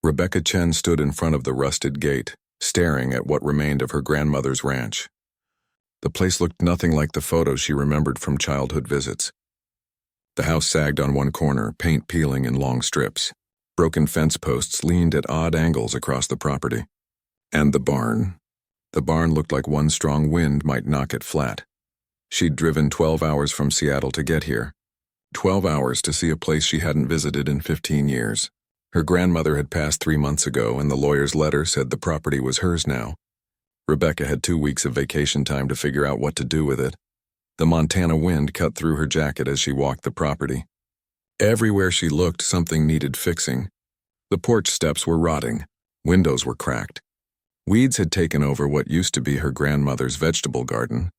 Rebecca Chen stood in front of the rusted gate, staring at what remained of her grandmother's ranch. The place looked nothing like the photos she remembered from childhood visits. The house sagged on one corner, paint peeling in long strips. Broken fence posts leaned at odd angles across the property. And the barn. The barn looked like one strong wind might knock it flat. She'd driven 12 hours from Seattle to get here. 12 hours to see a place she hadn't visited in 15 years. Her grandmother had passed 3 months ago, and the lawyer's letter said the property was hers now. Rebecca had 2 weeks of vacation time to figure out what to do with it. The Montana wind cut through her jacket as she walked the property. Everywhere she looked, something needed fixing. The porch steps were rotting. Windows were cracked. Weeds had taken over what used to be her grandmother's vegetable garden.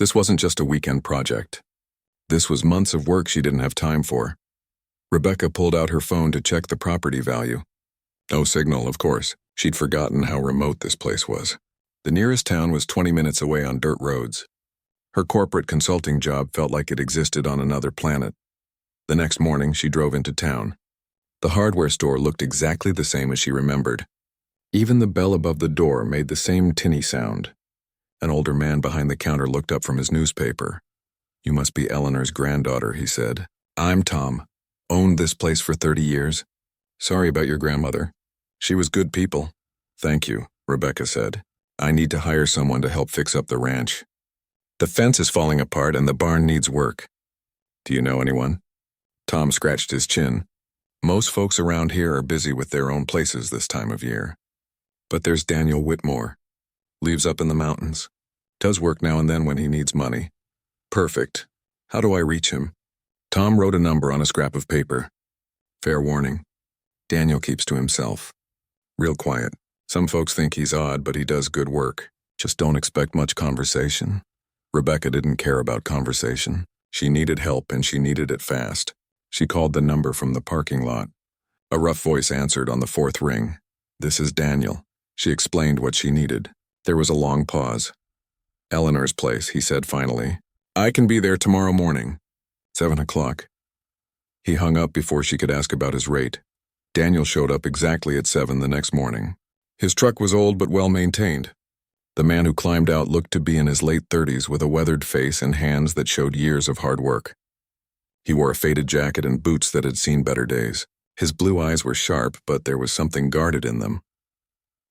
This wasn't just a weekend project. This was months of work she didn't have time for. Rebecca pulled out her phone to check the property value. No signal, of course. She'd forgotten how remote this place was. The nearest town was 20 minutes away on dirt roads. Her corporate consulting job felt like it existed on another planet. The next morning, she drove into town. The hardware store looked exactly the same as she remembered. Even the bell above the door made the same tinny sound. An older man behind the counter looked up from his newspaper. "You must be Eleanor's granddaughter," he said. "I'm Tom. Owned this place for 30 years. Sorry about your grandmother. She was good people." "Thank you," Rebecca said. "I need to hire someone to help fix up the ranch. The fence is falling apart and the barn needs work. Do you know anyone?" Tom scratched his chin. "Most folks around here are busy with their own places this time of year. But there's Daniel Whitmore. Lives up in the mountains. Does work now and then when he needs money." "Perfect. How do I reach him?" Tom wrote a number on a scrap of paper. "Fair warning. Daniel keeps to himself. Real quiet. Some folks think he's odd, but he does good work. Just don't expect much conversation." Rebecca didn't care about conversation. She needed help, and she needed it fast. She called the number from the parking lot. A rough voice answered on the 4th ring. "This is Daniel." She explained what she needed. There was a long pause. "Eleanor's place," he said finally. "I can be there tomorrow morning. 7 o'clock. He hung up before she could ask about his rate. Daniel showed up exactly at 7 the next morning. His truck was old but well-maintained. The man who climbed out looked to be in his late 30s with a weathered face and hands that showed years of hard work. He wore a faded jacket and boots that had seen better days. His blue eyes were sharp, but there was something guarded in them.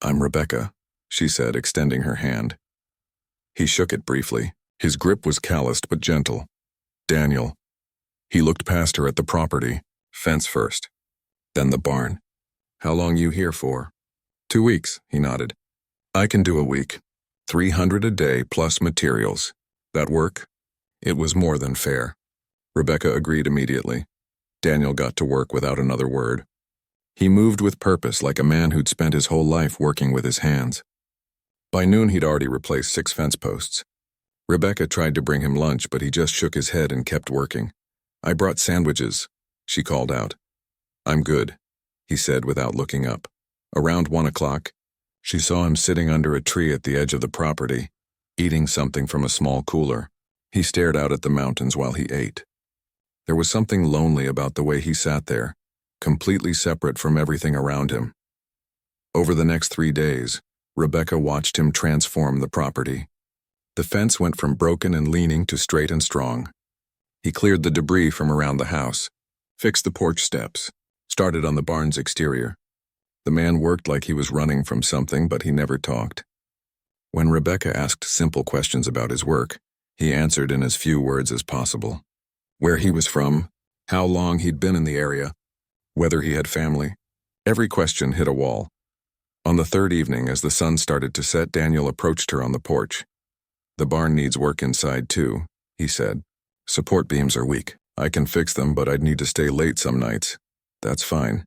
"I'm Rebecca," she said, extending her hand. He shook it briefly. His grip was calloused but gentle. "Daniel." He looked past her at the property. "Fence first. Then the barn. How long you here for?" 2 weeks, he nodded. "I can do a week. 300 a day plus materials. That work?" It was more than fair. Rebecca agreed immediately. Daniel got to work without another word. He moved with purpose, like a man who'd spent his whole life working with his hands. By noon, he'd already replaced 6 fence posts. Rebecca tried to bring him lunch, but he just shook his head and kept working. "I brought sandwiches," she called out. "I'm good," he said without looking up. Around 1 o'clock, she saw him sitting under a tree at the edge of the property, eating something from a small cooler. He stared out at the mountains while he ate. There was something lonely about the way he sat there, completely separate from everything around him. Over the next 3 days, Rebecca watched him transform the property. The fence went from broken and leaning to straight and strong. He cleared the debris from around the house, fixed the porch steps, started on the barn's exterior. The man worked like he was running from something, but he never talked. When Rebecca asked simple questions about his work, he answered in as few words as possible. Where he was from, how long he'd been in the area, whether he had family. Every question hit a wall. On the 3rd evening, as the sun started to set, Daniel approached her on the porch. "The barn needs work inside too," he said. "Support beams are weak. I can fix them, but I'd need to stay late some nights." "That's fine."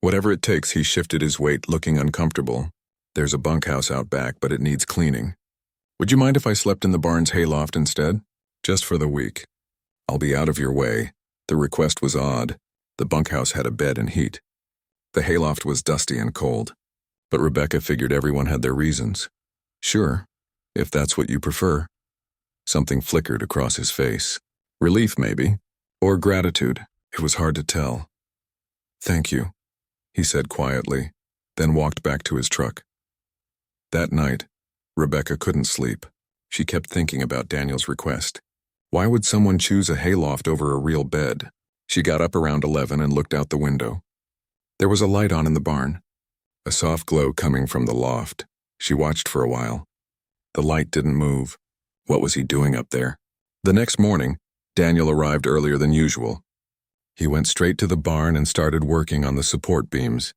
Whatever it takes, he shifted his weight, looking uncomfortable. "There's a bunkhouse out back, but it needs cleaning. Would you mind if I slept in the barn's hayloft instead? Just for the week. I'll be out of your way." The request was odd. The bunkhouse had a bed and heat. The hayloft was dusty and cold. But Rebecca figured everyone had their reasons. "Sure, if that's what you prefer." Something flickered across his face. Relief, maybe. Or gratitude. It was hard to tell. "Thank you," he said quietly, then walked back to his truck. That night, Rebecca couldn't sleep. She kept thinking about Daniel's request. Why would someone choose a hayloft over a real bed? She got up around 11 and looked out the window. There was a light on in the barn, a soft glow coming from the loft. She watched for a while. The light didn't move. What was he doing up there? The next morning, Daniel arrived earlier than usual. He went straight to the barn and started working on the support beams.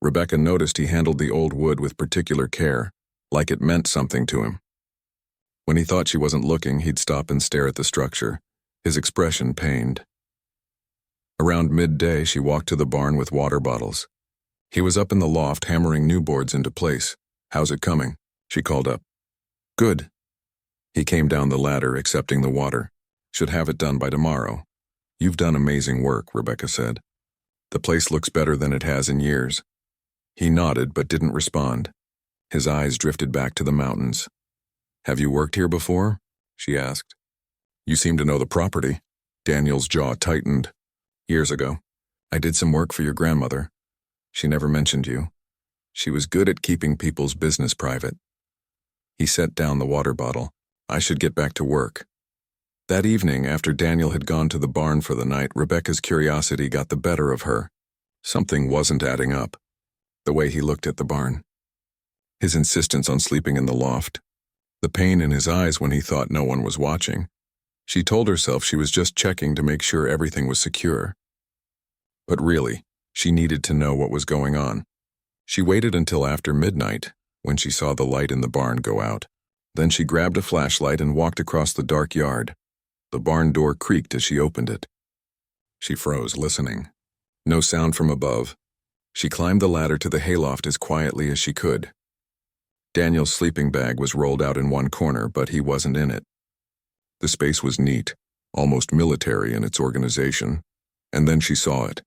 Rebecca noticed he handled the old wood with particular care, like it meant something to him. When he thought she wasn't looking, he'd stop and stare at the structure, his expression pained. Around midday, she walked to the barn with water bottles. He was up in the loft hammering new boards into place. "How's it coming?" she called up. "Good." He came down the ladder, accepting the water. "Should have it done by tomorrow." "You've done amazing work," Rebecca said. "The place looks better than it has in years." He nodded but didn't respond. His eyes drifted back to the mountains. "Have you worked here before?" she asked. "You seem to know the property." Daniel's jaw tightened. "Years ago, I did some work for your grandmother. She never mentioned you. She was good at keeping people's business private." He set down the water bottle. "I should get back to work." That evening, after Daniel had gone to the barn for the night, Rebecca's curiosity got the better of her. Something wasn't adding up. The way he looked at the barn. His insistence on sleeping in the loft. The pain in his eyes when he thought no one was watching. She told herself she was just checking to make sure everything was secure. But really, she needed to know what was going on. She waited until after midnight, when she saw the light in the barn go out. Then she grabbed a flashlight and walked across the dark yard. The barn door creaked as she opened it. She froze, listening. No sound from above. She climbed the ladder to the hayloft as quietly as she could. Daniel's sleeping bag was rolled out in one corner, but he wasn't in it. The space was neat, almost military in its organization. And then she saw it.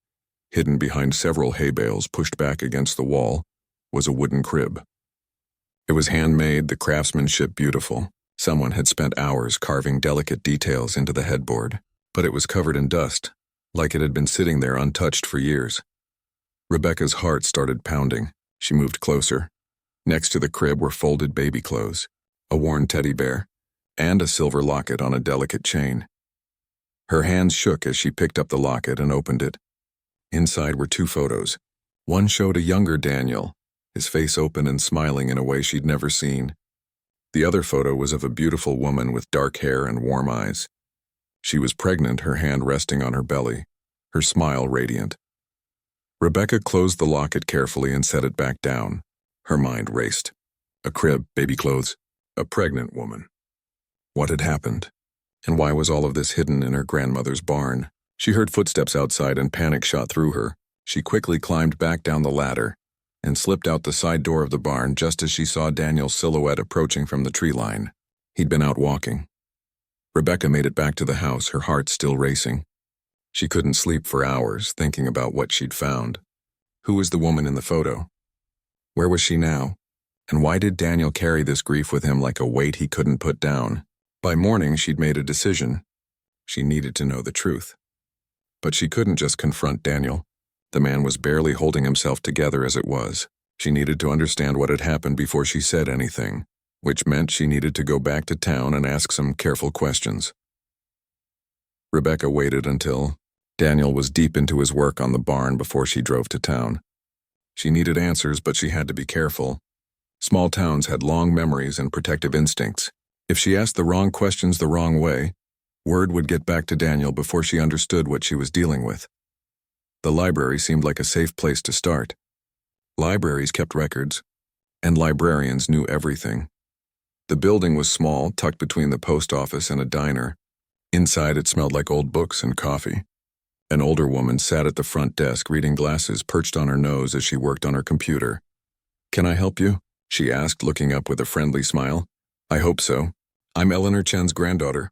Hidden behind several hay bales pushed back against the wall was a wooden crib. It was handmade, the craftsmanship beautiful. Someone had spent hours carving delicate details into the headboard, but it was covered in dust, like it had been sitting there untouched for years. Rebecca's heart started pounding. She moved closer. Next to the crib were folded baby clothes, a worn teddy bear, and a silver locket on a delicate chain. Her hands shook as she picked up the locket and opened it. Inside were two photos. One showed a younger Daniel, his face open and smiling in a way she'd never seen. The other photo was of a beautiful woman with dark hair and warm eyes. She was pregnant, her hand resting on her belly, her smile radiant. Rebecca closed the locket carefully and set it back down. Her mind raced. A crib, baby clothes, a pregnant woman. What had happened? And why was all of this hidden in her grandmother's barn? She heard footsteps outside and panic shot through her. She quickly climbed back down the ladder and slipped out the side door of the barn just as she saw Daniel's silhouette approaching from the tree line. He'd been out walking. Rebecca made it back to the house, her heart still racing. She couldn't sleep for hours, thinking about what she'd found. Who was the woman in the photo? Where was she now? And why did Daniel carry this grief with him like a weight he couldn't put down? By morning, she'd made a decision. She needed to know the truth. But she couldn't just confront Daniel. The man was barely holding himself together as it was. She needed to understand what had happened before she said anything, which meant she needed to go back to town and ask some careful questions. Rebecca waited until Daniel was deep into his work on the barn before she drove to town. She needed answers, but she had to be careful. Small towns had long memories and protective instincts. If she asked the wrong questions the wrong way, word would get back to Daniel before she understood what she was dealing with. The library seemed like a safe place to start. Libraries kept records, and librarians knew everything. The building was small, tucked between the post office and a diner. Inside, it smelled like old books and coffee. An older woman sat at the front desk, reading glasses perched on her nose as she worked on her computer. "Can I help you?" she asked, looking up with a friendly smile. "I hope so. I'm Eleanor Chen's granddaughter.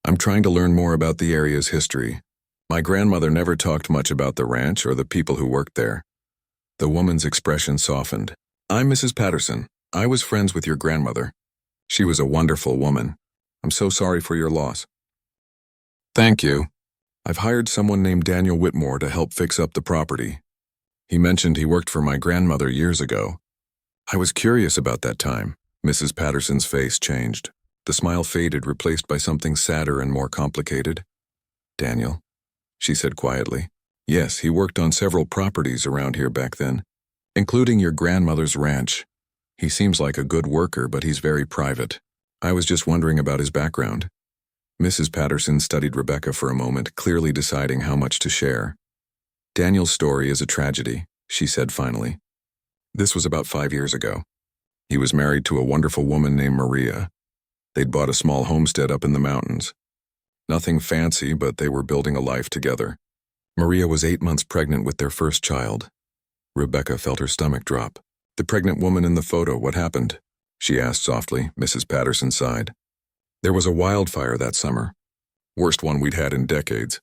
I'm trying to learn more about the area's history. My grandmother never talked much about the ranch or the people who worked there." The woman's expression softened. "I'm Mrs. Patterson. I was friends with your grandmother. She was a wonderful woman. I'm so sorry for your loss." "Thank you. I've hired someone named Daniel Whitmore to help fix up the property. He mentioned he worked for my grandmother years ago. I was curious about that time. Mrs. Patterson's face changed. The smile faded, replaced by something sadder and more complicated. Daniel, she said quietly. Yes, he worked on several properties around here back then, including your grandmother's ranch. He seems like a good worker, but he's very private. I was just wondering about his background. Mrs. Patterson studied Rebecca for a moment, clearly deciding how much to share. Daniel's story is a tragedy, she said finally. This was about 5 years ago. He was married to a wonderful woman named Maria. They'd bought a small homestead up in the mountains. Nothing fancy, but they were building a life together. Maria was 8 months pregnant with their first child. Rebecca felt her stomach drop. The pregnant woman in the photo, what happened? She asked softly. Mrs. Patterson sighed. There was a wildfire that summer. Worst one we'd had in decades.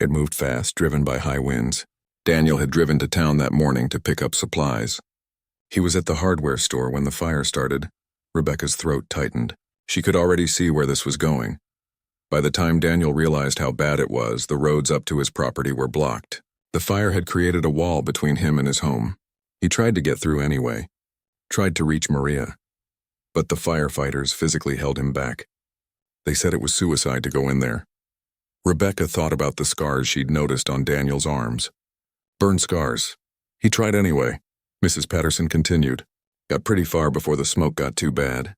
It moved fast, driven by high winds. Daniel had driven to town that morning to pick up supplies. He was at the hardware store when the fire started. Rebecca's throat tightened. She could already see where this was going. By the time Daniel realized how bad it was, the roads up to his property were blocked. The fire had created a wall between him and his home. He tried to get through anyway. Tried to reach Maria. But the firefighters physically held him back. They said it was suicide to go in there. Rebecca thought about the scars she'd noticed on Daniel's arms. Burned scars. He tried anyway. Mrs. Patterson continued. Got pretty far before the smoke got too bad.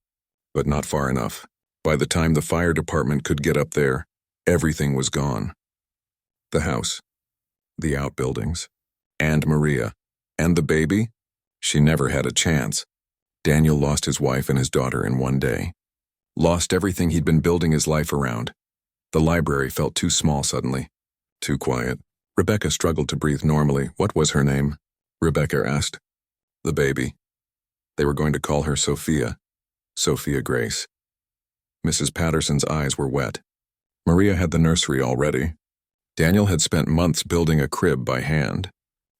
But not far enough. By the time the fire department could get up there, everything was gone. The house, the outbuildings, and Maria, and the baby. She never had a chance. Daniel lost his wife and his daughter in one day. Lost everything he'd been building his life around. The library felt too small suddenly. Too quiet. Rebecca struggled to breathe normally. What was her name? Rebecca asked. The baby. They were going to call her Sophia. Sophia Grace. Mrs. Patterson's eyes were wet. Maria had the nursery already. Daniel had spent months building a crib by hand.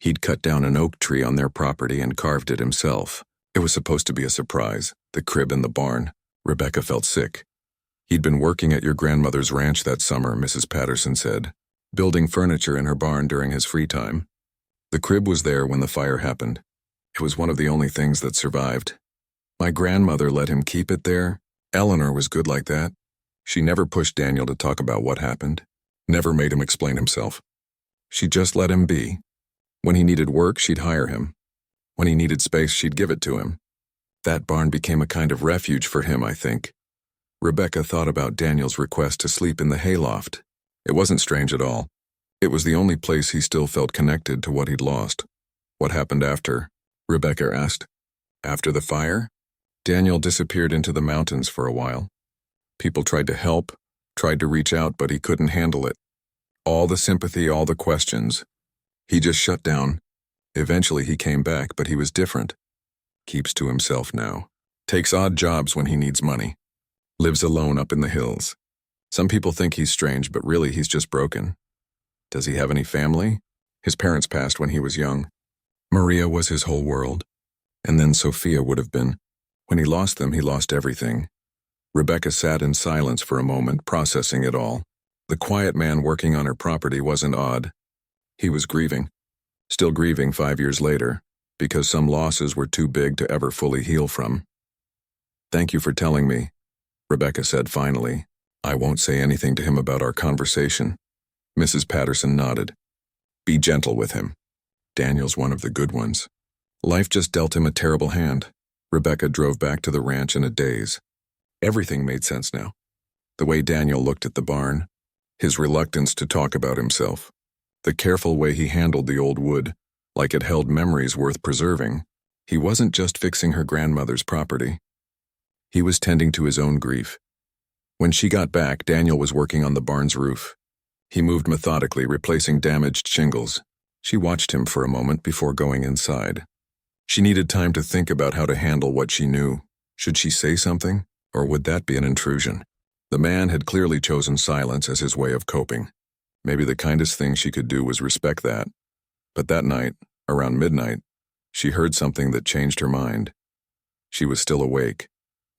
He'd cut down an oak tree on their property and carved it himself. It was supposed to be a surprise, the crib in the barn. Rebecca felt sick. He'd been working at your grandmother's ranch that summer, Mrs. Patterson said, building furniture in her barn during his free time. The crib was there when the fire happened. It was one of the only things that survived. My grandmother let him keep it there. Eleanor was good like that. She never pushed Daniel to talk about what happened. Never made him explain himself. She just let him be. When he needed work, she'd hire him. When he needed space, she'd give it to him. That barn became a kind of refuge for him, I think. Rebecca thought about Daniel's request to sleep in the hayloft. It wasn't strange at all. It was the only place he still felt connected to what he'd lost. What happened after? Rebecca asked. After the fire? Daniel disappeared into the mountains for a while. People tried to help, tried to reach out, but he couldn't handle it. All the sympathy, all the questions. He just shut down. Eventually he came back, but he was different. Keeps to himself now. Takes odd jobs when he needs money. Lives alone up in the hills. Some people think he's strange, but really he's just broken. Does he have any family? His parents passed when he was young. Maria was his whole world. And then Sophia would have been. When he lost them, he lost everything. Rebecca sat in silence for a moment, processing it all. The quiet man working on her property wasn't odd. He was grieving. Still grieving 5 years later, because some losses were too big to ever fully heal from. Thank you for telling me, Rebecca said finally. I won't say anything to him about our conversation. Mrs. Patterson nodded. Be gentle with him. Daniel's one of the good ones. Life just dealt him a terrible hand. Rebecca drove back to the ranch in a daze. Everything made sense now. The way Daniel looked at the barn, his reluctance to talk about himself, the careful way he handled the old wood, like it held memories worth preserving. He wasn't just fixing her grandmother's property. He was tending to his own grief. When she got back, Daniel was working on the barn's roof. He moved methodically, replacing damaged shingles. She watched him for a moment before going inside. She needed time to think about how to handle what she knew. Should she say something, or would that be an intrusion? The man had clearly chosen silence as his way of coping. Maybe the kindest thing she could do was respect that. But that night, around midnight, she heard something that changed her mind. She was still awake,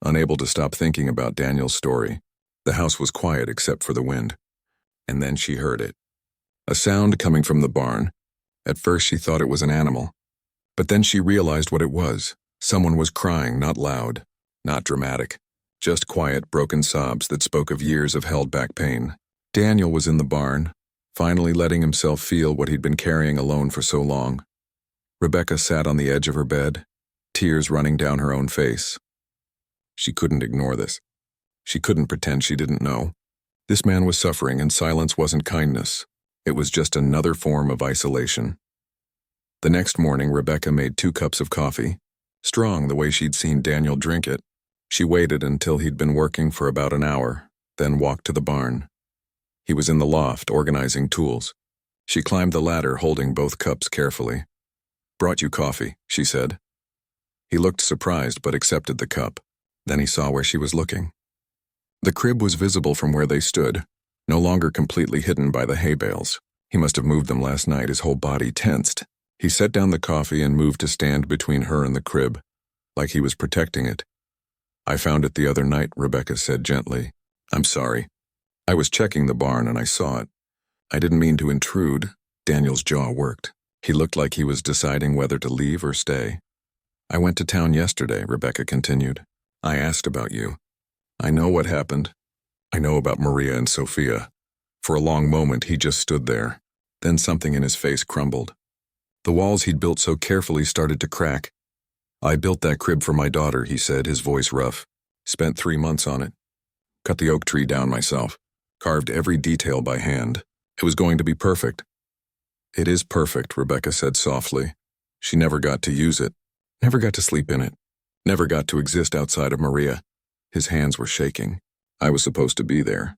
unable to stop thinking about Daniel's story. The house was quiet except for the wind. And then she heard it. A sound coming from the barn, At first she thought it was an animal, but then she realized what it was. Someone was crying, not loud, not dramatic, just quiet, broken sobs that spoke of years of held-back pain. Daniel was in the barn, finally letting himself feel what he'd been carrying alone for so long. Rebecca sat on the edge of her bed, tears running down her own face. She couldn't ignore this. She couldn't pretend she didn't know. This man was suffering, and silence wasn't kindness. It was just another form of isolation. The next morning, Rebecca made 2 cups of coffee, strong the way she'd seen Daniel drink it. She waited until he'd been working for about an hour, then walked to the barn. He was in the loft, organizing tools. She climbed the ladder, holding both cups carefully. "Brought you coffee," she said. He looked surprised but accepted the cup. Then he saw where she was looking. The crib was visible from where they stood, no longer completely hidden by the hay bales. He must have moved them last night, his whole body tensed. He set down the coffee and moved to stand between her and the crib, like he was protecting it. "I found it the other night," Rebecca said gently. "I'm sorry. I was checking the barn and I saw it. I didn't mean to intrude." Daniel's jaw worked. He looked like he was deciding whether to leave or stay. "I went to town yesterday," Rebecca continued. "I asked about you. I know what happened. I know about Maria and Sophia." For a long moment he just stood there. Then something in his face crumbled. The walls he'd built so carefully started to crack. "I built that crib for my daughter," he said, his voice rough. "Spent 3 months on it. Cut the oak tree down myself. Carved every detail by hand. It was going to be perfect." "It is perfect," Rebecca said softly. "She never got to use it. Never got to sleep in it. Never got to exist outside of Maria." His hands were shaking. "I was supposed to be there.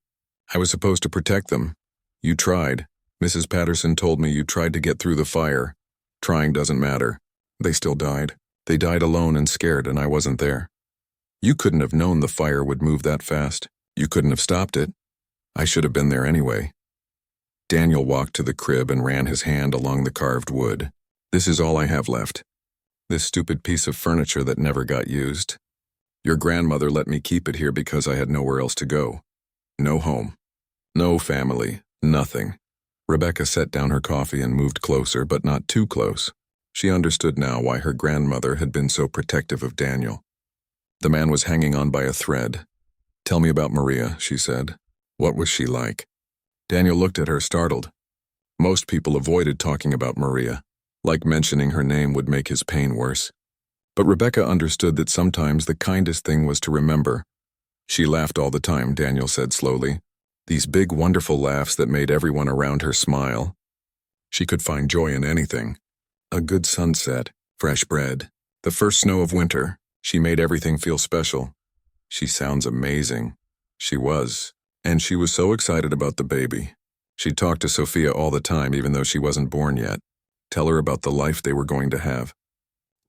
I was supposed to protect them. You tried. Mrs. Patterson told me you tried to get through the fire. Trying doesn't matter. They still died. They died alone and scared, and I wasn't there. You couldn't have known the fire would move that fast. You couldn't have stopped it. I should have been there anyway." Daniel walked to the crib and ran his hand along the carved wood. "This is all I have left. This stupid piece of furniture that never got used. Your grandmother let me keep it here because I had nowhere else to go. No home. No family. Nothing." Rebecca set down her coffee and moved closer, but not too close. She understood now why her grandmother had been so protective of Daniel. The man was hanging on by a thread. "Tell me about Maria," she said. "What was she like?" Daniel looked at her, startled. Most people avoided talking about Maria, like mentioning her name would make his pain worse. But Rebecca understood that sometimes the kindest thing was to remember. "She laughed all the time," Daniel said slowly. These big, wonderful laughs that made everyone around her smile. She could find joy in anything. A good sunset, fresh bread, the first snow of winter. She made everything feel special. "She sounds amazing." She was. And she was so excited about the baby. She'd talk to Sophia all the time, even though she wasn't born yet. Tell her about the life they were going to have.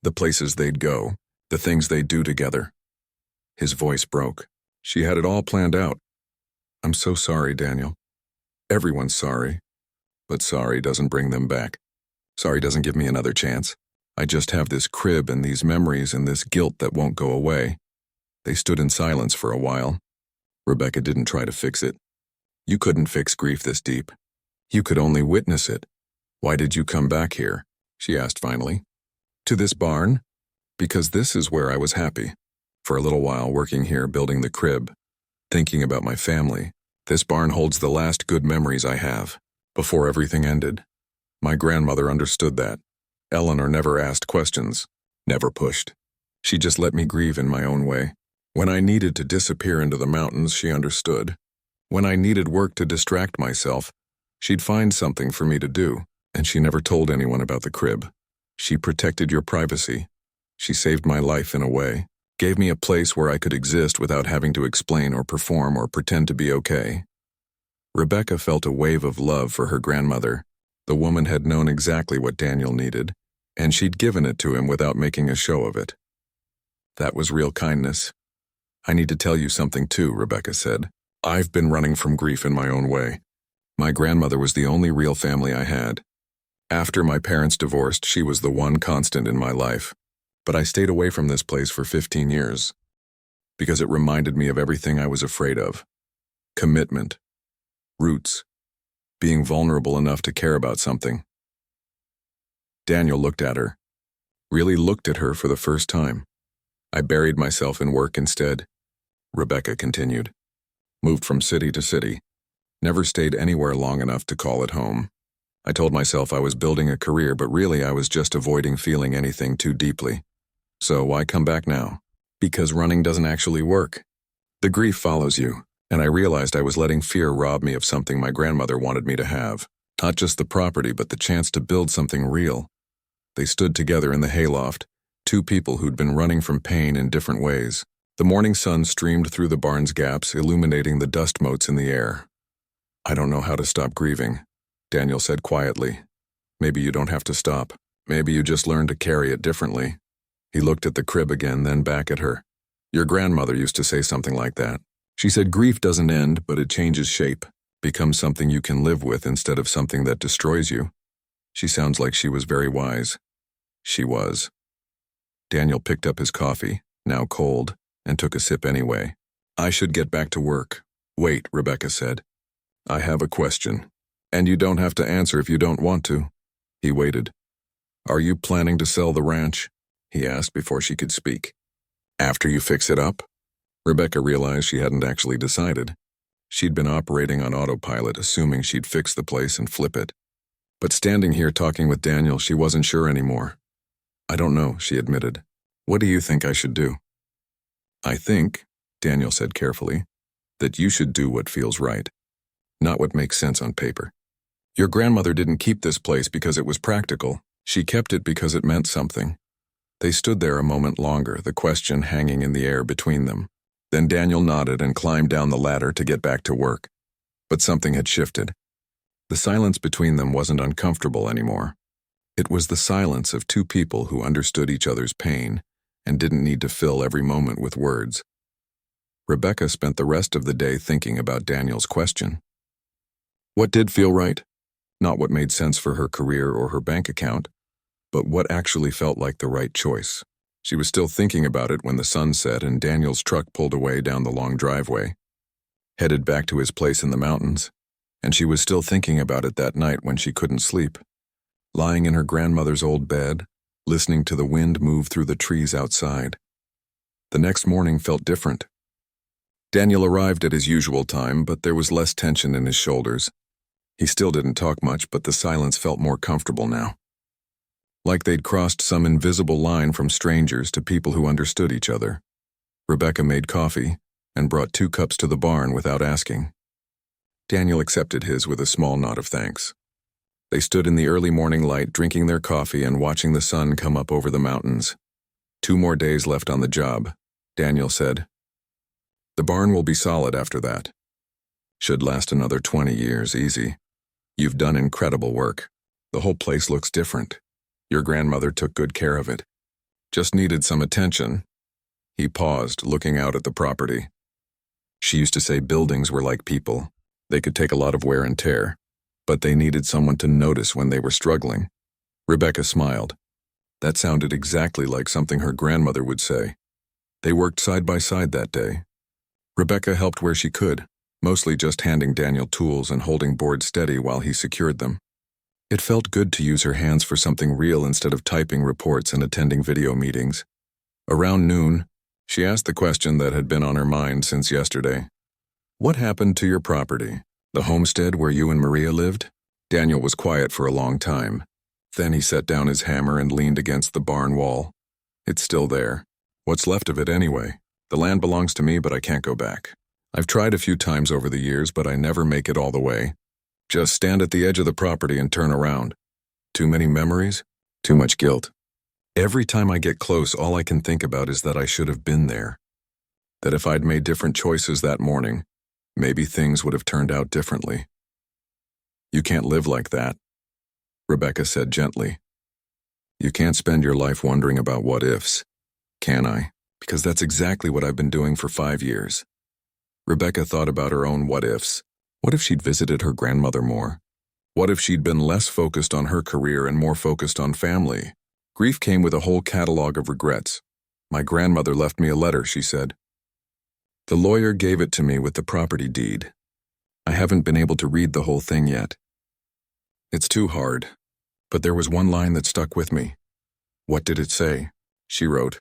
The places they'd go, the things they'd do together. His voice broke. She had it all planned out. "I'm so sorry, Daniel. Everyone's sorry. But sorry doesn't bring them back. Sorry doesn't give me another chance. I just have this crib and these memories and this guilt that won't go away." They stood in silence for a while. Rebecca didn't try to fix it. "You couldn't fix grief this deep. You could only witness it. Why did you come back here?" she asked finally. "To this barn? Because this is where I was happy. For a little while working here, building the crib, thinking about my family. This barn holds the last good memories I have, before everything ended. My grandmother understood that. Eleanor never asked questions, never pushed. She just let me grieve in my own way. When I needed to disappear into the mountains, she understood. When I needed work to distract myself, she'd find something for me to do, and she never told anyone about the crib. She protected your privacy. She saved my life in a way, gave me a place where I could exist without having to explain or perform or pretend to be okay." Rebecca felt a wave of love for her grandmother. The woman had known exactly what Daniel needed, and she'd given it to him without making a show of it. That was real kindness. "I need to tell you something too," Rebecca said. "I've been running from grief in my own way. My grandmother was the only real family I had. After my parents divorced, she was the one constant in my life. But I stayed away from this place for 15 years. Because it reminded me of everything I was afraid of. Commitment. Roots. Being vulnerable enough to care about something. Daniel looked at her. Really looked at her for the first time. I buried myself in work instead, Rebecca continued. Moved from city to city. Never stayed anywhere long enough to call it home. I told myself I was building a career, but really I was just avoiding feeling anything too deeply. So why come back now? Because running doesn't actually work. The grief follows you, and I realized I was letting fear rob me of something my grandmother wanted me to have. Not just the property, but the chance to build something real. They stood together in the hayloft, two people who'd been running from pain in different ways. The morning sun streamed through the barn's gaps, illuminating the dust motes in the air. I don't know how to stop grieving, Daniel said quietly. Maybe you don't have to stop. Maybe you just learn to carry it differently. He looked at the crib again, then back at her. Your grandmother used to say something like that. She said grief doesn't end, but it changes shape, becomes something you can live with instead of something that destroys you. She sounds like she was very wise. She was. Daniel picked up his coffee, now cold, and took a sip anyway. I should get back to work. Wait, Rebecca said. I have a question. And you don't have to answer if you don't want to. He waited. Are you planning to sell the ranch? He asked before she could speak. After you fix it up? Rebecca realized she hadn't actually decided. She'd been operating on autopilot, assuming she'd fix the place and flip it. But standing here talking with Daniel, she wasn't sure anymore. I don't know, she admitted. What do you think I should do? I think, Daniel said carefully, that you should do what feels right, not what makes sense on paper. Your grandmother didn't keep this place because it was practical. She kept it because it meant something. They stood there a moment longer, the question hanging in the air between them. Then Daniel nodded and climbed down the ladder to get back to work. But something had shifted. The silence between them wasn't uncomfortable anymore. It was the silence of two people who understood each other's pain and didn't need to fill every moment with words. Rebecca spent the rest of the day thinking about Daniel's question. What did feel right? Not what made sense for her career or her bank account, but what actually felt like the right choice. She was still thinking about it when the sun set and Daniel's truck pulled away down the long driveway, headed back to his place in the mountains, and she was still thinking about it that night when she couldn't sleep, lying in her grandmother's old bed, listening to the wind move through the trees outside. The next morning felt different. Daniel arrived at his usual time, but there was less tension in his shoulders. He still didn't talk much, but the silence felt more comfortable now. Like they'd crossed some invisible line from strangers to people who understood each other. Rebecca made coffee and brought 2 cups to the barn without asking. Daniel accepted his with a small nod of thanks. They stood in the early morning light, drinking their coffee and watching the sun come up over the mountains. 2 more days left on the job, Daniel said. The barn will be solid after that. Should last another 20 years, easy. You've done incredible work. The whole place looks different. Your grandmother took good care of it. Just needed some attention. He paused, looking out at the property. She used to say buildings were like people. They could take a lot of wear and tear, but they needed someone to notice when they were struggling. Rebecca smiled. That sounded exactly like something her grandmother would say. They worked side by side that day. Rebecca helped where she could, mostly just handing Daniel tools and holding boards steady while he secured them. It felt good to use her hands for something real instead of typing reports and attending video meetings. Around noon, she asked the question that had been on her mind since yesterday. What happened to your property? The homestead where you and Maria lived? Daniel was quiet for a long time. Then he set down his hammer and leaned against the barn wall. It's still there. What's left of it anyway? The land belongs to me, but I can't go back. I've tried a few times over the years, but I never make it all the way. Just stand at the edge of the property and turn around. Too many memories? Too much guilt. Every time I get close, all I can think about is that I should have been there. That if I'd made different choices that morning, maybe things would have turned out differently. You can't live like that, Rebecca said gently. You can't spend your life wondering about what ifs, can I? Because that's exactly what I've been doing for 5 years. Rebecca thought about her own what ifs. What if she'd visited her grandmother more? What if she'd been less focused on her career and more focused on family? Grief came with a whole catalog of regrets. My grandmother left me a letter, she said. The lawyer gave it to me with the property deed. I haven't been able to read the whole thing yet. It's too hard. But there was one line that stuck with me. What did it say? She wrote,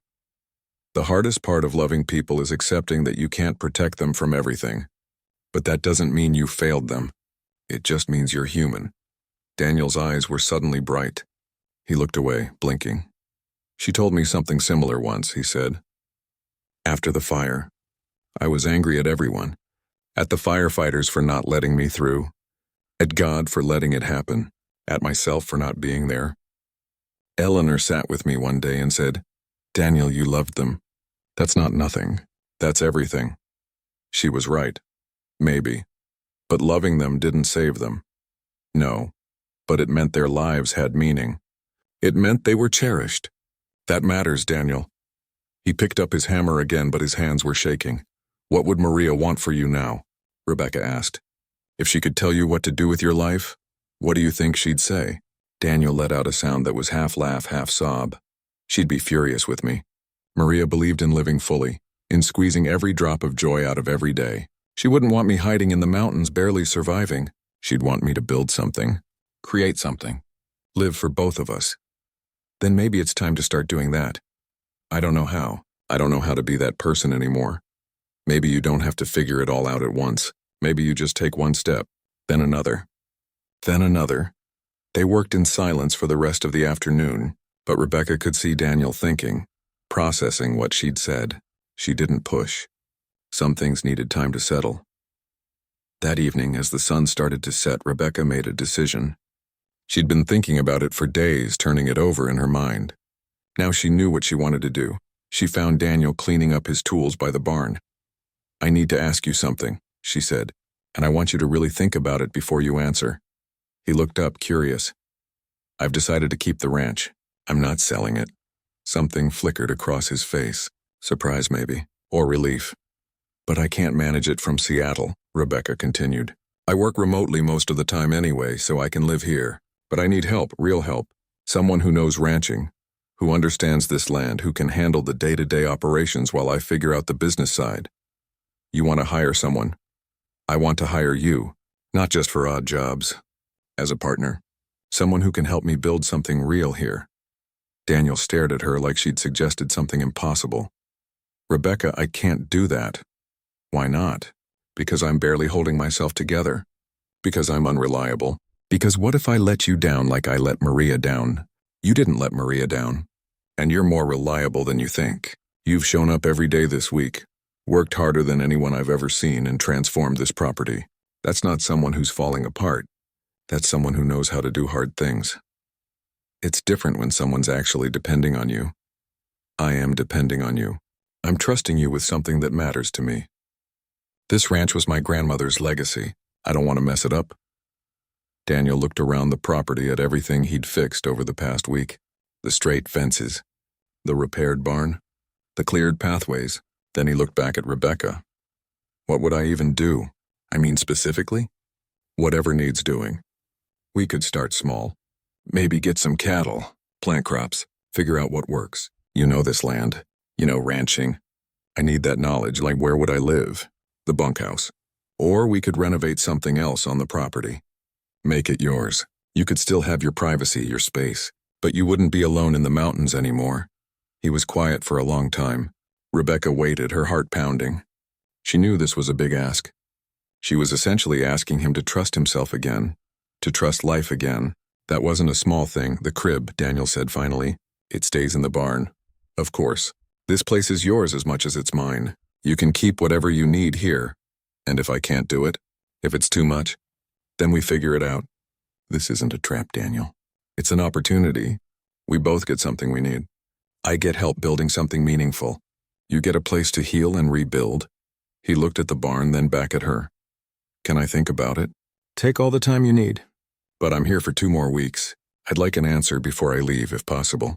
"The hardest part of loving people is accepting that you can't protect them from everything. But that doesn't mean you failed them. It just means you're human." Daniel's eyes were suddenly bright. He looked away, blinking. "She told me something similar once," he said. "After the fire. I was angry at everyone. At the firefighters for not letting me through. At God for letting it happen. At myself for not being there. Eleanor sat with me one day and said, 'Daniel, you loved them. That's not nothing. That's everything.' She was right. Maybe. But loving them didn't save them. No. But it meant their lives had meaning. It meant they were cherished. That matters, Daniel." He picked up his hammer again, but his hands were shaking. "What would Maria want for you now?" Rebecca asked. "If she could tell you what to do with your life, what do you think she'd say?" Daniel let out a sound that was half laugh, half sob. "She'd be furious with me. Maria believed in living fully, in squeezing every drop of joy out of every day. She wouldn't want me hiding in the mountains, barely surviving. She'd want me to build something, create something, live for both of us. Then maybe it's time to start doing that. I don't know how. I don't know how to be that person anymore. Maybe you don't have to figure it all out at once. Maybe you just take one step, then another. Then another." They worked in silence for the rest of the afternoon, but Rebecca could see Daniel thinking, processing what she'd said. She didn't push. Some things needed time to settle. That evening, as the sun started to set, Rebecca made a decision. She'd been thinking about it for days, turning it over in her mind. Now she knew what she wanted to do. She found Daniel cleaning up his tools by the barn. "I need to ask you something," she said, "and I want you to really think about it before you answer." He looked up, curious. "I've decided to keep the ranch. I'm not selling it." Something flickered across his face. Surprise, maybe, or relief. "But I can't manage it from Seattle," Rebecca continued. "I work remotely most of the time anyway, so I can live here. But I need help, real help. Someone who knows ranching, who understands this land, who can handle the day-to-day operations while I figure out the business side. You want to hire someone? I want to hire you, not just for odd jobs. As a partner. Someone who can help me build something real here." Daniel stared at her like she'd suggested something impossible. "Rebecca, I can't do that." "Why not?" "Because I'm barely holding myself together. Because I'm unreliable. Because what if I let you down like I let Maria down? You didn't let Maria down. And you're more reliable than you think. You've shown up every day this week, worked harder than anyone I've ever seen, and transformed this property. That's not someone who's falling apart. That's someone who knows how to do hard things. It's different when someone's actually depending on you. I am depending on you. I'm trusting you with something that matters to me. This ranch was my grandmother's legacy. I don't want to mess it up." Daniel looked around the property at everything he'd fixed over the past week. The straight fences, the repaired barn, the cleared pathways. Then he looked back at Rebecca. "What would I even do? I mean specifically? Whatever needs doing. We could start small. Maybe get some cattle, plant crops, figure out what works. You know this land. You know ranching. I need that knowledge, like where would I live? The bunkhouse. Or we could renovate something else on the property. Make it yours. You could still have your privacy, your space, but you wouldn't be alone in the mountains anymore." He was quiet for a long time. Rebecca waited, her heart pounding. She knew this was a big ask. She was essentially asking him to trust himself again, to trust life again. "That wasn't a small thing, the crib," Daniel said finally. "It stays in the barn." "Of course. This place is yours as much as it's mine. You can keep whatever you need here. And if I can't do it, if it's too much, then we figure it out." "This isn't a trap, Daniel. It's an opportunity. We both get something we need. I get help building something meaningful. You get a place to heal and rebuild." He looked at the barn, then back at her. "Can I think about it?" "Take all the time you need. But I'm here for 2 more weeks. I'd like an answer before I leave, if possible."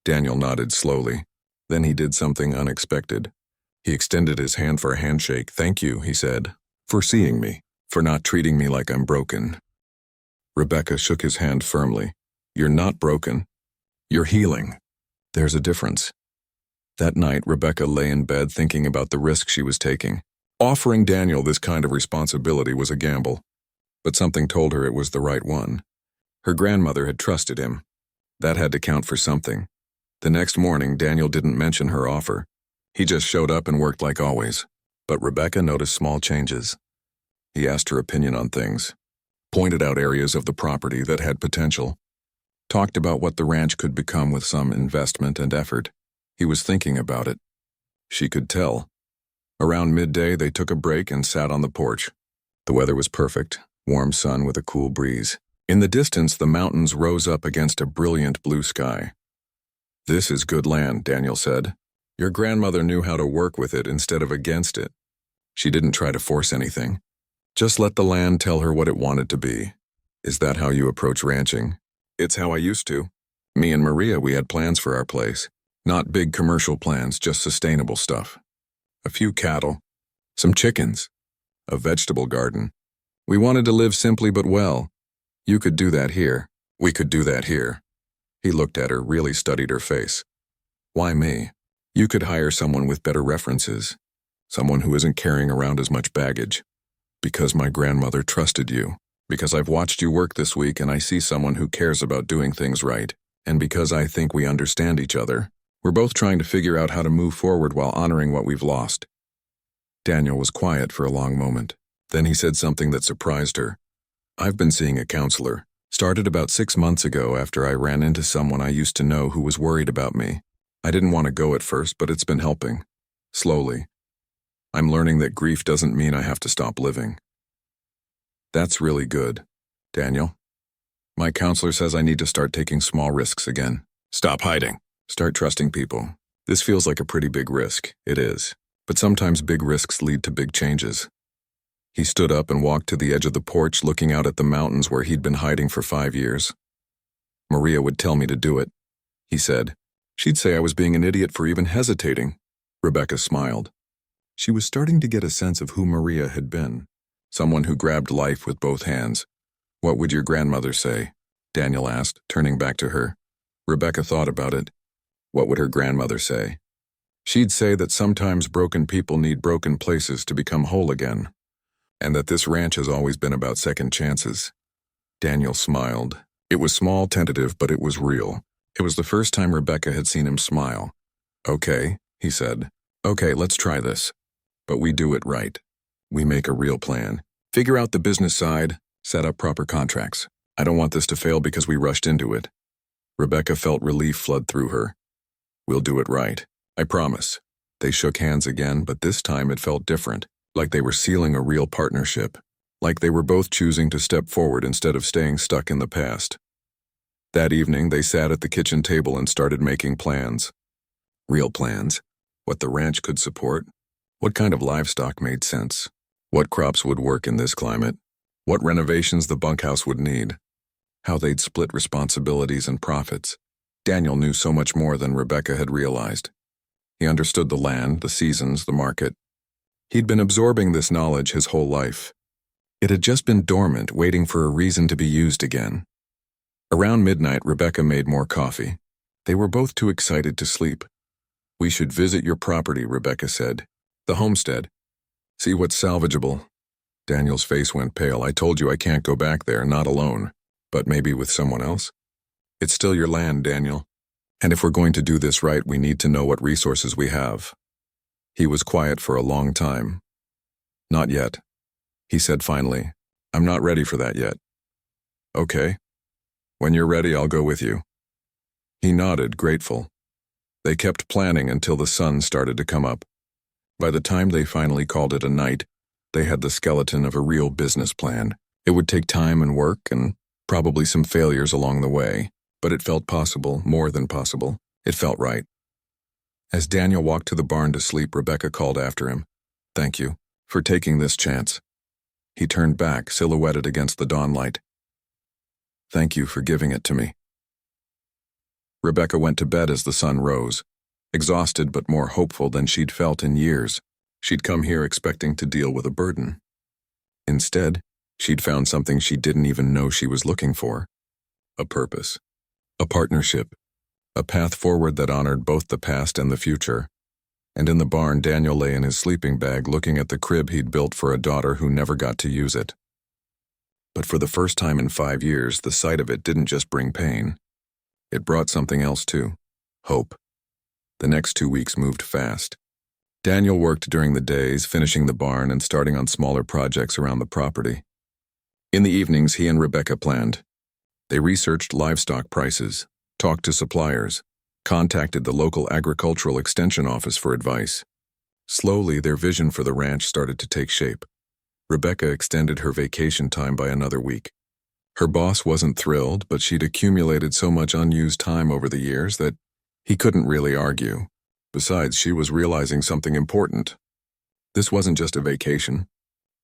Daniel nodded slowly. Then he did something unexpected. He extended his hand for a handshake. "Thank you," he said, "for seeing me, for not treating me like I'm broken." Rebecca shook his hand firmly. "You're not broken. You're healing. There's a difference." That night, Rebecca lay in bed thinking about the risk she was taking. Offering Daniel this kind of responsibility was a gamble, but something told her it was the right one. Her grandmother had trusted him. That had to count for something. The next morning, Daniel didn't mention her offer. He just showed up and worked like always. But Rebecca noticed small changes. He asked her opinion on things, pointed out areas of the property that had potential, talked about what the ranch could become with some investment and effort. He was thinking about it. She could tell. Around midday, they took a break and sat on the porch. The weather was perfect, warm sun with a cool breeze. In the distance, the mountains rose up against a brilliant blue sky. "This is good land," Daniel said. "Your grandmother knew how to work with it instead of against it. She didn't try to force anything. Just let the land tell her what it wanted to be." "Is that how you approach ranching?" "It's how I used to. Me and Maria, we had plans for our place. Not big commercial plans, just sustainable stuff. A few cattle, some chickens, a vegetable garden. We wanted to live simply but well. You could do that here. We could do that here." He looked at her, really studied her face. "Why me? You could hire someone with better references, someone who isn't carrying around as much baggage." "Because my grandmother trusted you. Because I've watched you work this week and I see someone who cares about doing things right. And because I think we understand each other. We're both trying to figure out how to move forward while honoring what we've lost." Daniel was quiet for a long moment. Then he said something that surprised her. "I've been seeing a counselor. Started about 6 months ago after I ran into someone I used to know who was worried about me. I didn't want to go at first, but it's been helping. Slowly. I'm learning that grief doesn't mean I have to stop living." "That's really good, Daniel. My counselor says I need to start taking small risks again. Stop hiding. Start trusting people. This feels like a pretty big risk. It is. But sometimes big risks lead to big changes." He stood up and walked to the edge of the porch, looking out at the mountains where he'd been hiding for 5 years. "Maria would tell me to do it," he said. "She'd say I was being an idiot for even hesitating." Rebecca smiled. She was starting to get a sense of who Maria had been. Someone who grabbed life with both hands. "What would your grandmother say?" Daniel asked, turning back to her. Rebecca thought about it. What would her grandmother say? She'd say that sometimes broken people need broken places to become whole again, and that this ranch has always been about second chances. Daniel smiled. It was small, tentative, but it was real. It was the first time Rebecca had seen him smile. "Okay," he said. "Okay, let's try this. But we do it right. We make a real plan. Figure out the business side, set up proper contracts. I don't want this to fail because we rushed into it." Rebecca felt relief flood through her. "We'll do it right. I promise." They shook hands again, but this time it felt different, like they were sealing a real partnership, like they were both choosing to step forward instead of staying stuck in the past. That evening, they sat at the kitchen table and started making plans. Real plans. What the ranch could support. What kind of livestock made sense. What crops would work in this climate. What renovations the bunkhouse would need. How they'd split responsibilities and profits. Daniel knew so much more than Rebecca had realized. He understood the land, the seasons, the market. He'd been absorbing this knowledge his whole life. It had just been dormant, waiting for a reason to be used again. Around midnight, Rebecca made more coffee. They were both too excited to sleep. "We should visit your property," Rebecca said. "The homestead. See what's salvageable." Daniel's face went pale. "I told you I can't go back there, not alone. But maybe with someone else? It's still your land, Daniel. And if we're going to do this right, we need to know what resources we have." He was quiet for a long time. "Not yet," he said finally. "I'm not ready for that yet." "Okay. When you're ready, I'll go with you." He nodded, grateful. They kept planning until the sun started to come up. By the time they finally called it a night, they had the skeleton of a real business plan. It would take time and work and probably some failures along the way, but it felt possible, more than possible. It felt right. As Daniel walked to the barn to sleep, Rebecca called after him. "Thank you for taking this chance." He turned back, silhouetted against the dawnlight. "Thank you for giving it to me." Rebecca went to bed as the sun rose, exhausted but more hopeful than she'd felt in years. She'd come here expecting to deal with a burden. Instead, she'd found something she didn't even know she was looking for. A purpose. A partnership. A path forward that honored both the past and the future. And in the barn, Daniel lay in his sleeping bag looking at the crib he'd built for a daughter who never got to use it. But for the first time in 5 years, the sight of it didn't just bring pain. It brought something else too. Hope. The next 2 weeks moved fast. Daniel worked during the days, finishing the barn and starting on smaller projects around the property. In the evenings, he and Rebecca planned. They researched livestock prices, talked to suppliers, contacted the local agricultural extension office for advice. Slowly, their vision for the ranch started to take shape. Rebecca extended her vacation time by another week. Her boss wasn't thrilled, but she'd accumulated so much unused time over the years that he couldn't really argue. Besides, she was realizing something important. This wasn't just a vacation.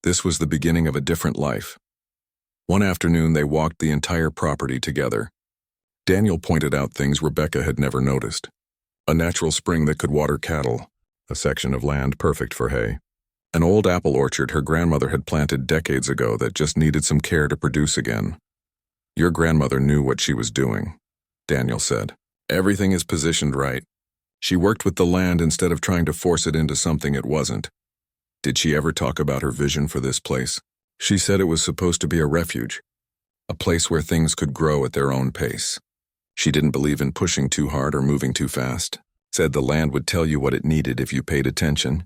This was the beginning of a different life. One afternoon, they walked the entire property together. Daniel pointed out things Rebecca had never noticed. A natural spring that could water cattle, a section of land perfect for hay. An old apple orchard her grandmother had planted decades ago that just needed some care to produce again. "Your grandmother knew what she was doing," Daniel said. "Everything is positioned right. She worked with the land instead of trying to force it into something it wasn't." Did she ever talk about her vision for this place? She said it was supposed to be a refuge, a place where things could grow at their own pace. She didn't believe in pushing too hard or moving too fast. Said the land would tell you what it needed if you paid attention.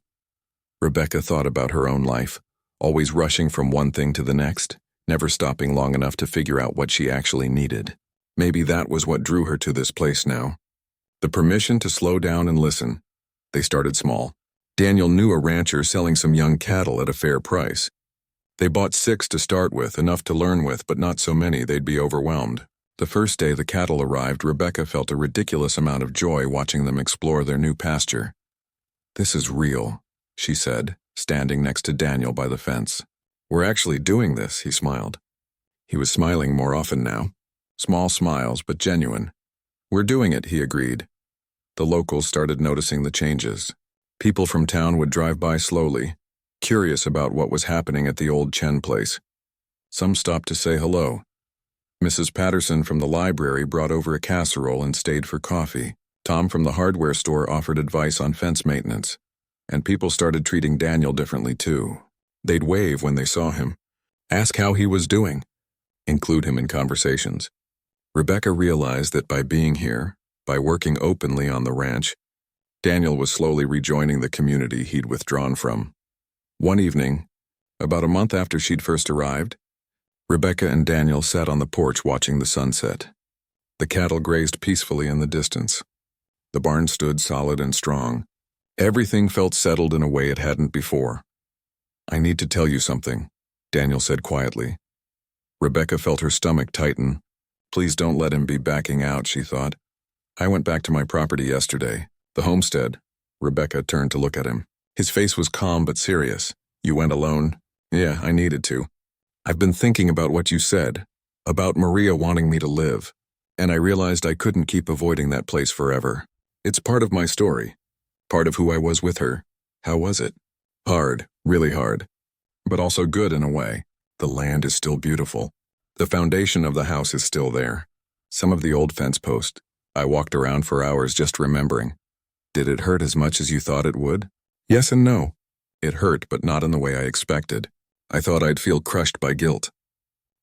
Rebecca thought about her own life, always rushing from one thing to the next, never stopping long enough to figure out what she actually needed. Maybe that was what drew her to this place now. The permission to slow down and listen. They started small. Daniel knew a rancher selling some young cattle at a fair price. They bought 6 to start with, enough to learn with, but not so many they'd be overwhelmed. The first day the cattle arrived, Rebecca felt a ridiculous amount of joy watching them explore their new pasture. "This is real," she said, standing next to Daniel by the fence. "We're actually doing this," he smiled. He was smiling more often now. Small smiles, but genuine. "We're doing it," he agreed. The locals started noticing the changes. People from town would drive by slowly, curious about what was happening at the old Chen place. Some stopped to say hello. Mrs. Patterson from the library brought over a casserole and stayed for coffee. Tom from the hardware store offered advice on fence maintenance. And people started treating Daniel differently too. They'd wave when they saw him, ask how he was doing, include him in conversations. Rebecca realized that by being here, by working openly on the ranch, Daniel was slowly rejoining the community he'd withdrawn from. One evening, about a month after she'd first arrived, Rebecca and Daniel sat on the porch watching the sunset. The cattle grazed peacefully in the distance. The barn stood solid and strong. Everything felt settled in a way it hadn't before. "I need to tell you something," Daniel said quietly. Rebecca felt her stomach tighten. Please don't let him be backing out, she thought. "I went back to my property yesterday, the homestead." Rebecca turned to look at him. His face was calm but serious. "You went alone?" "Yeah, I needed to. I've been thinking about what you said, about Maria wanting me to live, and I realized I couldn't keep avoiding that place forever. It's part of my story, part of who I was with her. How was it?" "Hard, really hard, but also good in a way. The land is still beautiful. The foundation of the house is still there. Some of the old fence posts. I walked around for hours just remembering. Did it hurt as much as you thought it would?" "Yes and no. It hurt, but not in the way I expected. I thought I'd feel crushed by guilt.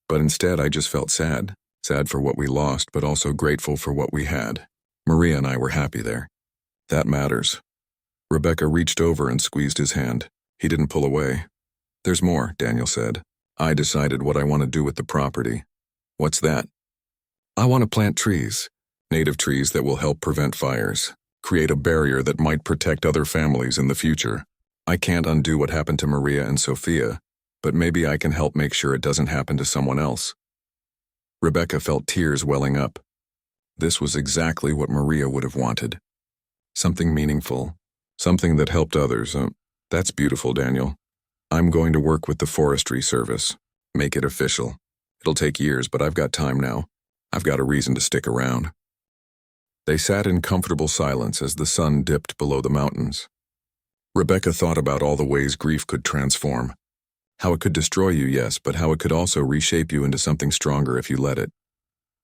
But instead I just felt sad. Sad for what we lost, but also grateful for what we had. Maria and I were happy there. That matters." Rebecca reached over and squeezed his hand. He didn't pull away. "There's more," Daniel said. "I decided what I want to do with the property." "What's that?" "I want to plant trees. Native trees that will help prevent fires. Create a barrier that might protect other families in the future. I can't undo what happened to Maria and Sophia, but maybe I can help make sure it doesn't happen to someone else." Rebecca felt tears welling up. This was exactly what Maria would have wanted. Something meaningful. Something that helped others. That's beautiful, Daniel. I'm going to work with the Forestry Service. Make it official. It'll take years, but I've got time now. I've got a reason to stick around. They sat in comfortable silence as the sun dipped below the mountains. Rebecca thought about all the ways grief could transform. How it could destroy you, yes, but how it could also reshape you into something stronger if you let it.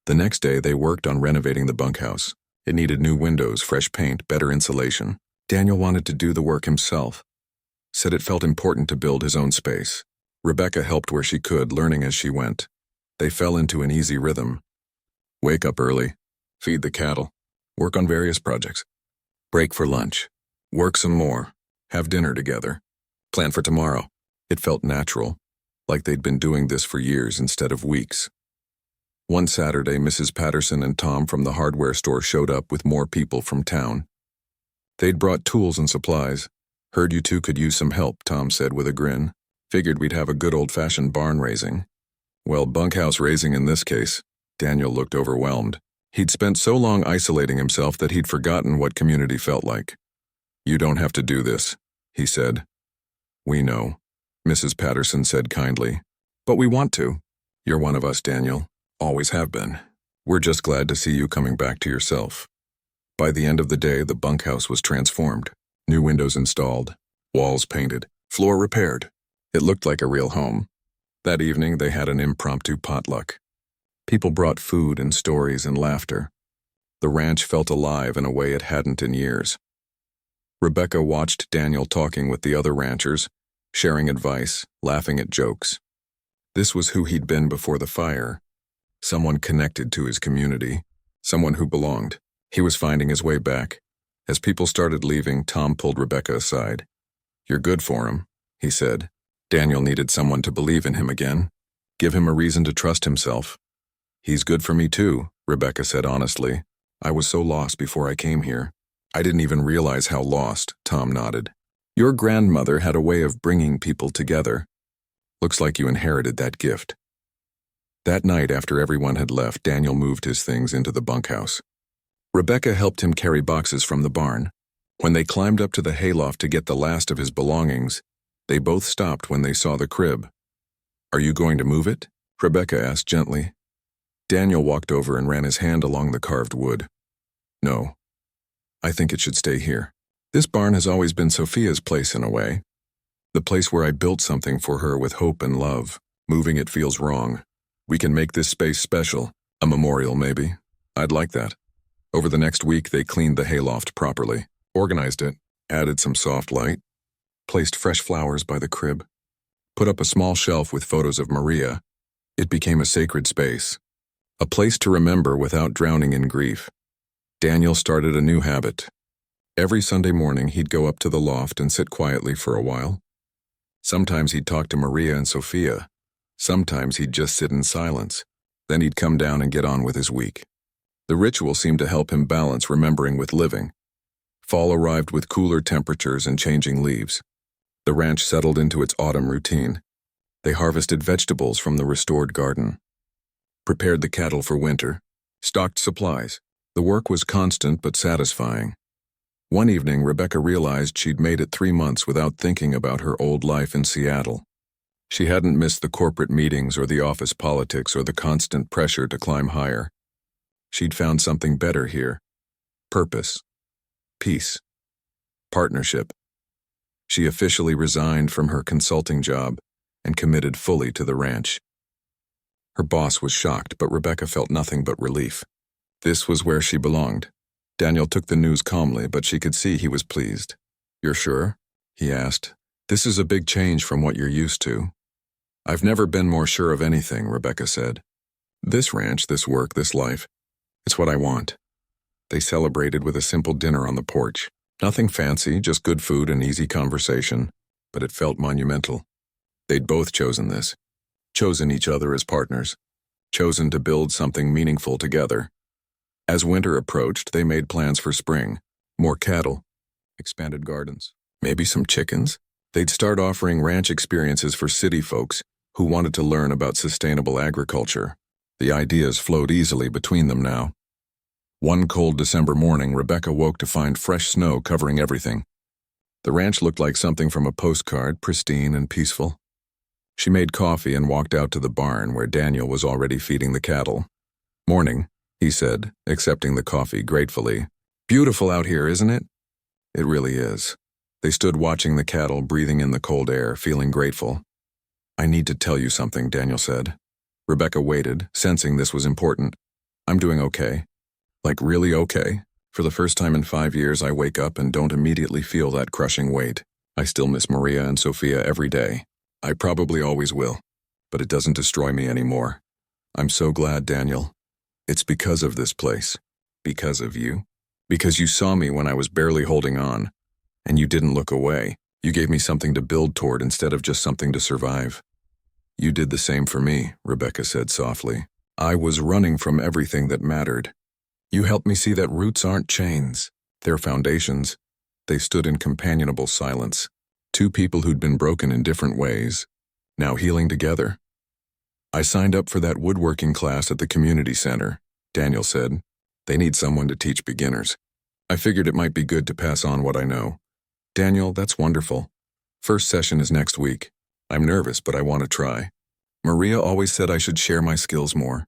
The next day, they worked on renovating the bunkhouse. It needed new windows, fresh paint, better insulation. Daniel wanted to do the work himself. Said it felt important to build his own space. Rebecca helped where she could, learning as she went. They fell into an easy rhythm. Wake up early, feed the cattle, work on various projects, break for lunch, work some more, have dinner together, plan for tomorrow. It felt natural, like they'd been doing this for years instead of weeks. One Saturday, Mrs. Patterson and Tom from the hardware store showed up with more people from town. They'd brought tools and supplies. Heard you two could use some help, Tom said with a grin. Figured we'd have a good old-fashioned barn raising. Well, bunkhouse raising in this case. Daniel looked overwhelmed. He'd spent so long isolating himself that he'd forgotten what community felt like. You don't have to do this, he said. We know, Mrs. Patterson said kindly. But we want to. You're one of us, Daniel. Always have been. We're just glad to see you coming back to yourself. By the end of the day, the bunkhouse was transformed. New windows installed, walls painted, floor repaired. It looked like a real home. That evening, they had an impromptu potluck. People brought food and stories and laughter. The ranch felt alive in a way it hadn't in years. Rebecca watched Daniel talking with the other ranchers, sharing advice, laughing at jokes. This was who he'd been before the fire. Someone connected to his community, someone who belonged. He was finding his way back. As people started leaving, Tom pulled Rebecca aside. You're good for him, he said. Daniel needed someone to believe in him again, give him a reason to trust himself. He's good for me too, Rebecca said honestly. I was so lost before I came here. I didn't even realize how lost, Tom nodded. Your grandmother had a way of bringing people together. Looks like you inherited that gift. That night, after everyone had left, Daniel moved his things into the bunkhouse. Rebecca helped him carry boxes from the barn. When they climbed up to the hayloft to get the last of his belongings, they both stopped when they saw the crib. Are you going to move it? Rebecca asked gently. Daniel walked over and ran his hand along the carved wood. No. I think it should stay here. This barn has always been Sophia's place in a way. The place where I built something for her with hope and love. Moving it feels wrong. We can make this space special. A memorial, maybe. I'd like that. Over the next week, they cleaned the hayloft properly, organized it, added some soft light, placed fresh flowers by the crib, put up a small shelf with photos of Maria. It became a sacred space, a place to remember without drowning in grief. Daniel started a new habit. Every Sunday morning, he'd go up to the loft and sit quietly for a while. Sometimes he'd talk to Maria and Sophia. Sometimes he'd just sit in silence. Then he'd come down and get on with his week. The ritual seemed to help him balance remembering with living. Fall arrived with cooler temperatures and changing leaves. The ranch settled into its autumn routine. They harvested vegetables from the restored garden, prepared the cattle for winter, stocked supplies. The work was constant but satisfying. One evening, Rebecca realized she'd made it 3 months without thinking about her old life in Seattle. She hadn't missed the corporate meetings or the office politics or the constant pressure to climb higher. She'd found something better here. Purpose. Peace. Partnership. She officially resigned from her consulting job and committed fully to the ranch. Her boss was shocked, but Rebecca felt nothing but relief. This was where she belonged. Daniel took the news calmly, but she could see he was pleased. You're sure? He asked. This is a big change from what you're used to. I've never been more sure of anything, Rebecca said. This ranch, this work, this life, it's what I want. They celebrated with a simple dinner on the porch. Nothing fancy, just good food and easy conversation, but it felt monumental. They'd both chosen this, chosen each other as partners, chosen to build something meaningful together. As winter approached, they made plans for spring. More cattle, expanded gardens, maybe some chickens. They'd start offering ranch experiences for city folks who wanted to learn about sustainable agriculture. The ideas flowed easily between them now. One cold December morning, Rebecca woke to find fresh snow covering everything. The ranch looked like something from a postcard, pristine and peaceful. She made coffee and walked out to the barn where Daniel was already feeding the cattle. Morning, he said, accepting the coffee gratefully. Beautiful out here, isn't it? It really is. They stood watching the cattle, breathing in the cold air, feeling grateful. I need to tell you something, Daniel said. Rebecca waited, sensing this was important. I'm doing okay. Like really okay. For the first time in 5 years, I wake up and don't immediately feel that crushing weight. I still miss Maria and Sophia every day. I probably always will, but it doesn't destroy me anymore. I'm so glad, Daniel. It's because of this place. Because of you. Because you saw me when I was barely holding on, and you didn't look away. You gave me something to build toward instead of just something to survive. You did the same for me, Rebecca said softly. I was running from everything that mattered. You helped me see that roots aren't chains. They're foundations. They stood in companionable silence. Two people who'd been broken in different ways, now healing together. I signed up for that woodworking class at the community center, Daniel said. They need someone to teach beginners. I figured it might be good to pass on what I know. Daniel, that's wonderful. First session is next week. I'm nervous, but I want to try. Maria always said I should share my skills more.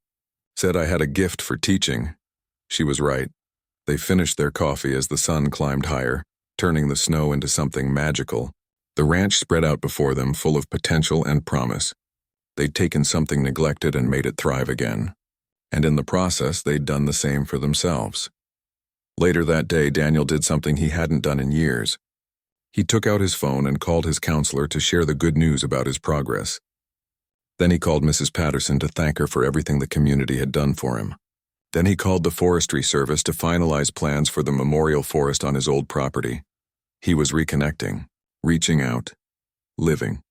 Said I had a gift for teaching. She was right. They finished their coffee as the sun climbed higher, turning the snow into something magical. The ranch spread out before them, full of potential and promise. They'd taken something neglected and made it thrive again. And in the process, they'd done the same for themselves. Later that day, Daniel did something he hadn't done in years. He took out his phone and called his counselor to share the good news about his progress. Then he called Mrs. Patterson to thank her for everything the community had done for him. Then he called the Forestry Service to finalize plans for the memorial forest on his old property. He was reconnecting, reaching out, living.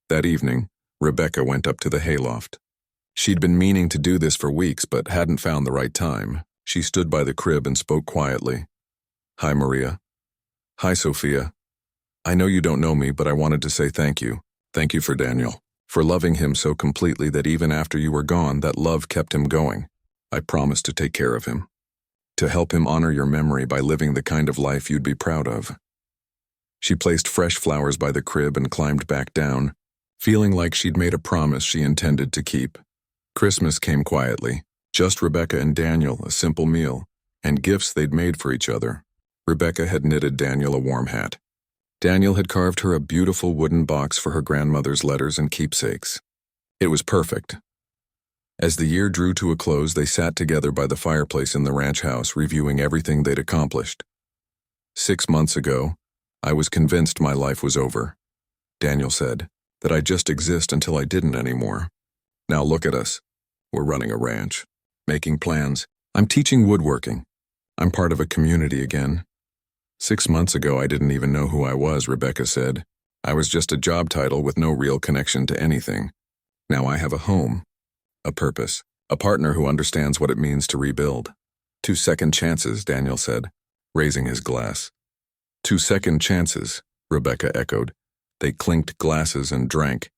That evening, Rebecca went up to the hayloft. She'd been meaning to do this for weeks but hadn't found the right time. She stood by the crib and spoke quietly. Hi, Maria. Hi, Sophia. I know you don't know me, but I wanted to say thank you. Thank you for Daniel, for loving him so completely that even after you were gone, that love kept him going. I promised to take care of him, to help him honor your memory by living the kind of life you'd be proud of. She placed fresh flowers by the crib and climbed back down, feeling like she'd made a promise she intended to keep. Christmas came quietly, just Rebecca and Daniel, a simple meal, and gifts they'd made for each other. Rebecca had knitted Daniel a warm hat. Daniel had carved her a beautiful wooden box for her grandmother's letters and keepsakes. It was perfect. As the year drew to a close, they sat together by the fireplace in the ranch house, reviewing everything they'd accomplished. 6 months ago, I was convinced my life was over, Daniel said, that I'd just exist until I didn't anymore. Now look at us. We're running a ranch, making plans. I'm teaching woodworking. I'm part of a community again. 6 months ago, I didn't even know who I was, Rebecca said. I was just a job title with no real connection to anything. Now I have a home, a purpose, a partner who understands what it means to rebuild. 2 second chances, Daniel said, raising his glass. 2 second chances, Rebecca echoed. They clinked glasses and drank,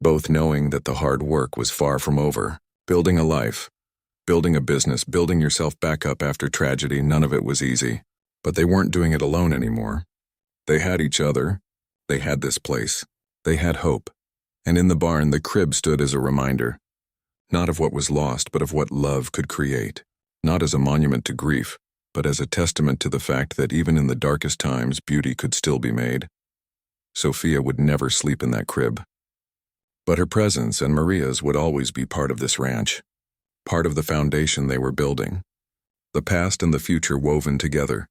both knowing that the hard work was far from over. Building a life, building a business, building yourself back up after tragedy, none of it was easy. But they weren't doing it alone anymore. They had each other. They had this place. They had hope. And in the barn, the crib stood as a reminder, not of what was lost, but of what love could create. Not as a monument to grief, but as a testament to the fact that even in the darkest times, beauty could still be made. Sophia would never sleep in that crib. But her presence and Maria's would always be part of this ranch, part of the foundation they were building. The past and the future woven together,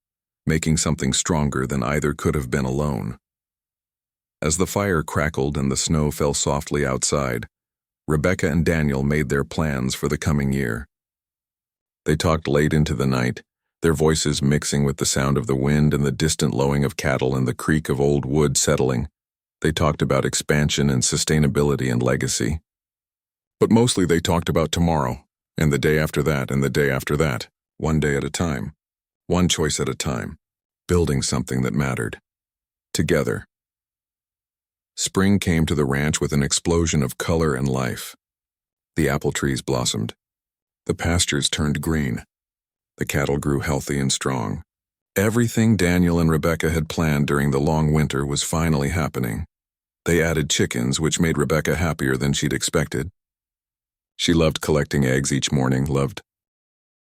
making something stronger than either could have been alone. As the fire crackled and the snow fell softly outside, Rebecca and Daniel made their plans for the coming year. They talked late into the night, their voices mixing with the sound of the wind and the distant lowing of cattle and the creak of old wood settling. They talked about expansion and sustainability and legacy. But mostly they talked about tomorrow, and the day after that, and the day after that, one day at a time, one choice at a time, building something that mattered. Together. Spring came to the ranch with an explosion of color and life. The apple trees blossomed. The pastures turned green. The cattle grew healthy and strong. Everything Daniel and Rebecca had planned during the long winter was finally happening. They added chickens, which made Rebecca happier than she'd expected. She loved collecting eggs each morning, loved